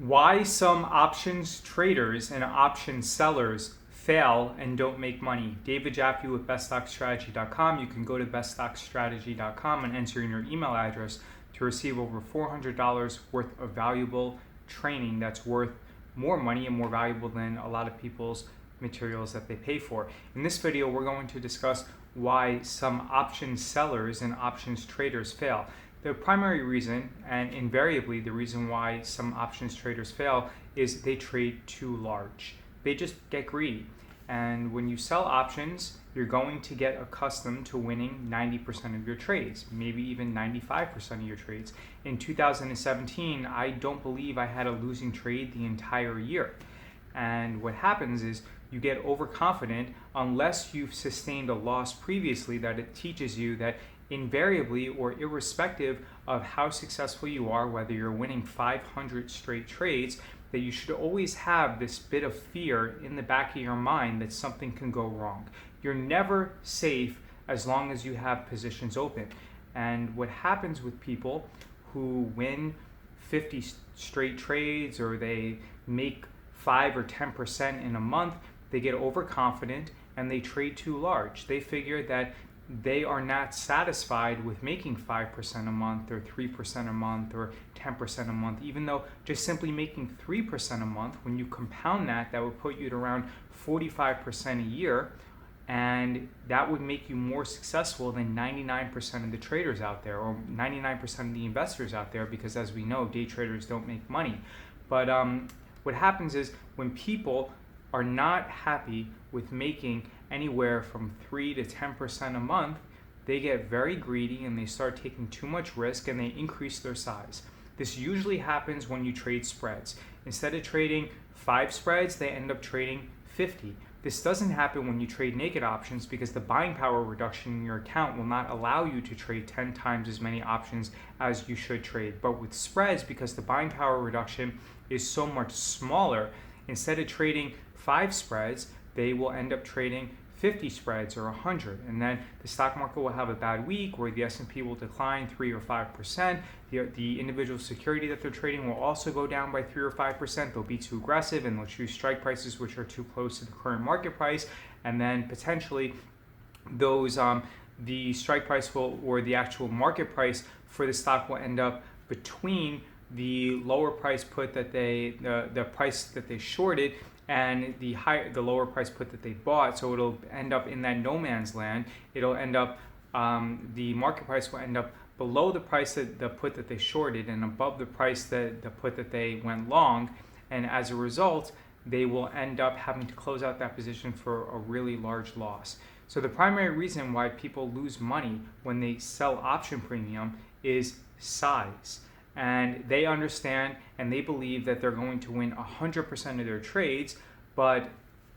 Why some options traders and options sellers fail and don't make money. David Jaffe with BestStockStrategy.com. You can go to BestStockStrategy.com and enter in your email address to receive over $400 worth of valuable training that's worth more money and more valuable than a lot of people's materials that they pay for. In this video, we're going to discuss why some options sellers and options traders fail. The primary reason, and invariably the reason why some options traders fail, is they trade too large. They just get greedy. And when you sell options, you're going to get accustomed to winning 90% of your trades, maybe even 95% of your trades. In 2017, I don't believe I had a losing trade the entire year. And what happens is you get overconfident unless you've sustained a loss previously, that it teaches you that invariably or irrespective of how successful you are, whether you're winning 500 straight trades, that you should always have this bit of fear in the back of your mind that something can go wrong. You're never safe as long as you have positions open. And what happens with people who win 50 straight trades or they make 5 or 10% in a month, they get overconfident and they trade too large. They figure that they are not satisfied with making 5% a month or 3% a month or 10% a month, even though just simply making 3% a month, when you compound that, that would put you at around 45% a year, and that would make you more successful than 99% of the traders out there or 99% of the investors out there, because as we know, day traders don't make money. But what happens is when people are not happy with making anywhere from 3 to 10% a month, they get very greedy and they start taking too much risk and they increase their size. This usually happens when you trade spreads. Instead of trading 5 spreads, they end up trading 50. This doesn't happen when you trade naked options because the buying power reduction in your account will not allow you to trade 10 times as many options as you should trade. But with spreads, because the buying power reduction is so much smaller, instead of trading 5 spreads, they will end up trading 50 spreads or 100, and then the stock market will have a bad week where the S&P will decline 3 or 5%. The individual security that they're trading will also go down by 3 or 5%. They'll be too aggressive and they'll choose strike prices which are too close to the current market price, and then potentially those the strike price will, or the actual market price for the stock, will end up between the lower price put that the price that they shorted and the lower price put that they bought. So it'll end up in that no man's land. It'll end up, the market price will end up below the price that the put that they shorted and above the price that the put that they went long. And as a result, they will end up having to close out that position for a really large loss. So the primary reason why people lose money when they sell option premium is size. And they understand and they believe that they're going to win 100% of their trades, but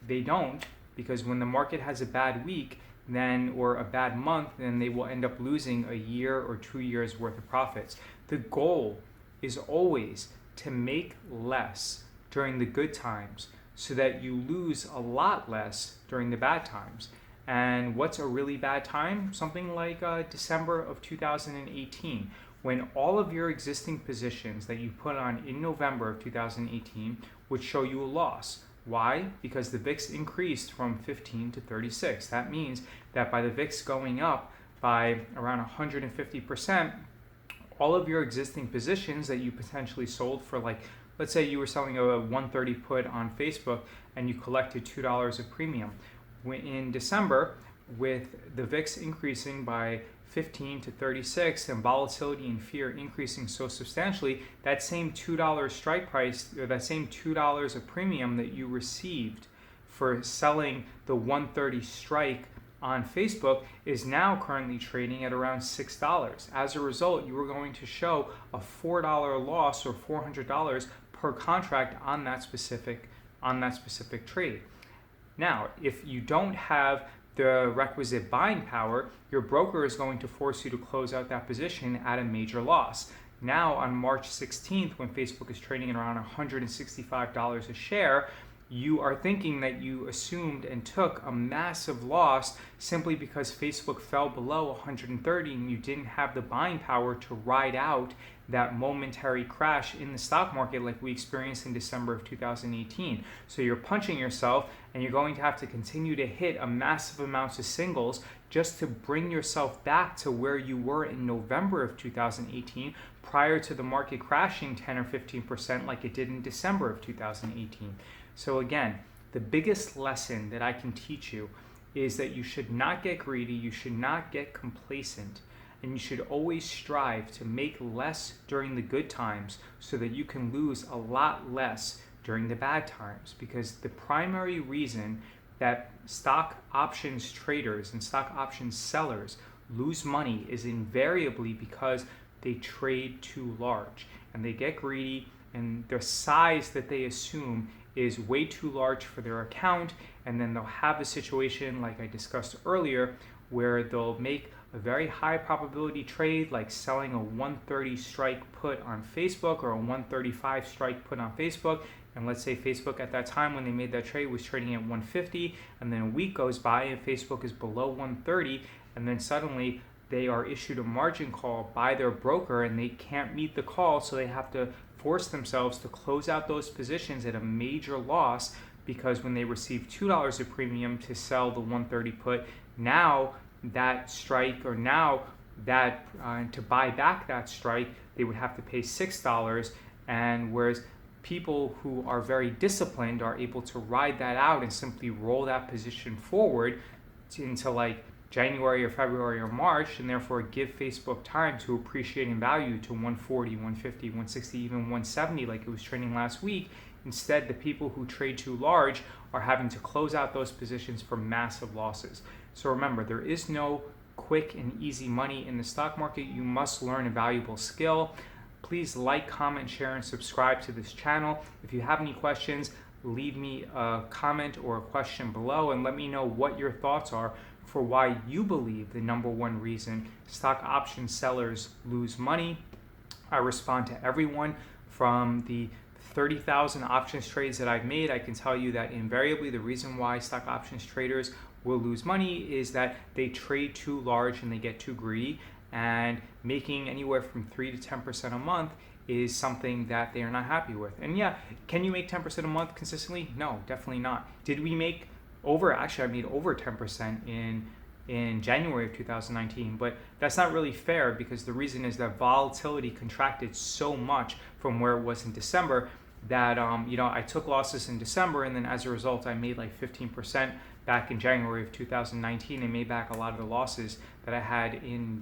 they don't, because when the market has a bad week then, or a bad month, then they will end up losing a year or 2 years worth of profits. The goal is always to make less during the good times so that you lose a lot less during the bad times. And what's a really bad time? Something like December of 2018. When all of your existing positions that you put on in November of 2018 would show you a loss. Why? Because the VIX increased from 15 to 36. That means that by the VIX going up by around 150%, all of your existing positions that you potentially sold for, like, let's say you were selling a 130 put on Facebook and you collected $2 of premium. In December, with the VIX increasing by 15 to 36 and volatility and fear increasing so substantially, that same $2 strike price, or that same $2 of premium that you received for selling the 130 strike on Facebook is now currently trading at around $6. As a result, you are going to show a $4 loss or $400 per contract on that specific trade. Now, if you don't have the requisite buying power, your broker is going to force you to close out that position at a major loss. Now on March 16th, when Facebook is trading at around $165 a share, you are thinking that you assumed and took a massive loss simply because Facebook fell below 130 and you didn't have the buying power to ride out that momentary crash in the stock market like we experienced in December of 2018. So you're punching yourself and you're going to have to continue to hit a massive amounts of singles just to bring yourself back to where you were in November of 2018 prior to the market crashing 10 or 15% like it did in December of 2018. So again, the biggest lesson that I can teach you is that you should not get greedy, you should not get complacent, and you should always strive to make less during the good times so that you can lose a lot less during the bad times. Because the primary reason that stock options traders and stock options sellers lose money is invariably because they trade too large and they get greedy, and the size that they assume is way too large for their account, and then they'll have a situation like I discussed earlier where they'll make a very high probability trade like selling a 130 strike put on Facebook or a 135 strike put on Facebook, and let's say Facebook at that time when they made that trade was trading at 150, and then a week goes by and Facebook is below 130, and then suddenly they are issued a margin call by their broker and they can't meet the call, so they have to force themselves to close out those positions at a major loss, because when they receive $2 a premium to sell the 130 put, now that strike, or now that to buy back that strike, they would have to pay $6, and whereas people who are very disciplined are able to ride that out and simply roll that position forward into like January or February or March, and therefore give Facebook time to appreciate in value to 140, 150, 160, even 170 like it was trading last week. Instead, the people who trade too large are having to close out those positions for massive losses. So remember, there is no quick and easy money in the stock market. You must learn a valuable skill. Please like, comment, share, and subscribe to this channel. If you have any questions, leave me a comment or a question below and let me know what your thoughts are for why you believe the number one reason stock option sellers lose money. I respond to everyone. From the 30,000 options trades that I've made, I can tell you that invariably the reason why stock options traders will lose money is that they trade too large and they get too greedy, and making anywhere from 3 to 10% a month is something that they are not happy with. And yeah, can you make 10% a month consistently? No, definitely not. Did we make I made over 10% in January of 2019, but that's not really fair, because the reason is that volatility contracted so much from where it was in December that I took losses in December, and then as a result I made like 15% back in January of 2019 and made back a lot of the losses that I had in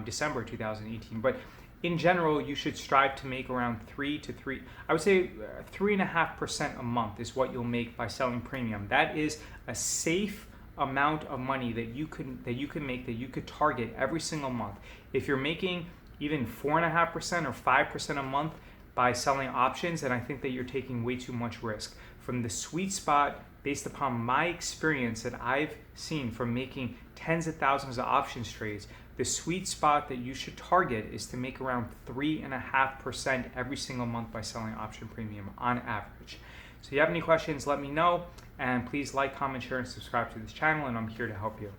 December 2018. But in general, you should strive to make around 3.5% a month is what you'll make by selling premium. That is a safe amount of money that you can make, that you could target every single month. If you're making even 4.5% or 5% a month by selling options, then I think that you're taking way too much risk. From the sweet spot, based upon my experience that I've seen from making tens of thousands of options trades, the sweet spot that you should target is to make around 3.5% every single month by selling option premium on average. So if you have any questions, let me know, and please like, comment, share, and subscribe to this channel, and I'm here to help you.